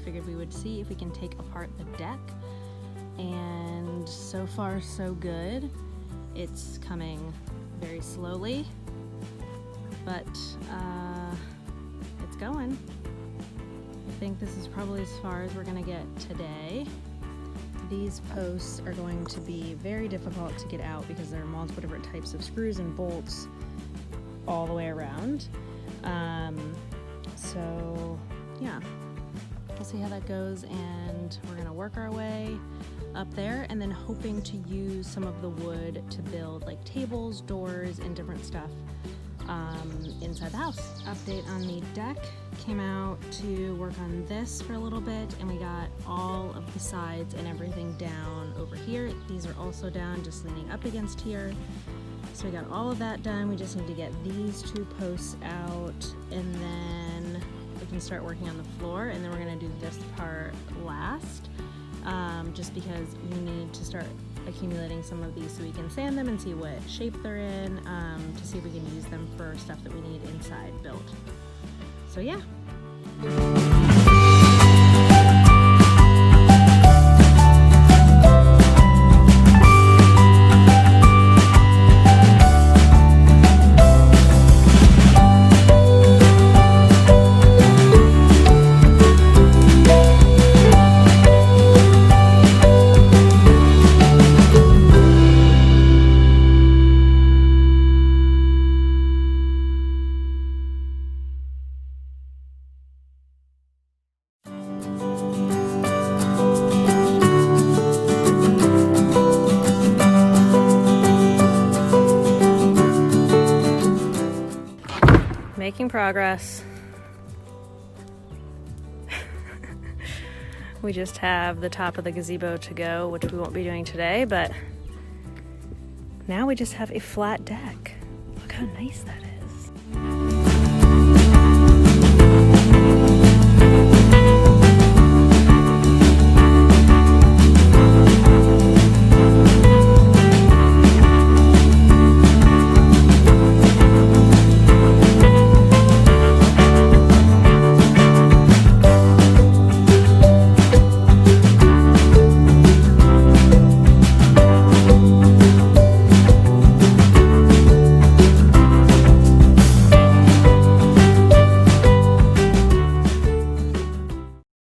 figured we would see if we can take apart the deck. And so far so good. It's coming very slowly, but it's going. I think this is probably as far as we're gonna get today. These posts are going to be very difficult to get out because there are multiple different types of screws and bolts all the way around. So yeah, we'll see how that goes, and we're gonna work our way up there, and then hoping to use some of the wood to build like tables, doors, and different stuff inside the house. Update on the deck. Came out to work on this for a little bit, and we got all of the sides and everything down over here. These are also down, just leaning up against here. So we got all of that done. We just need to get these two posts out, and then we can start working on the floor, and then we're gonna do this part last, just because we need to start accumulating some of these so we can sand them and see what shape they're in, to see if we can use them for stuff that we need inside built. So yeah. Making progress. We just have the top of the gazebo to go, which we won't be doing today, but now we just have a flat deck. Look how nice that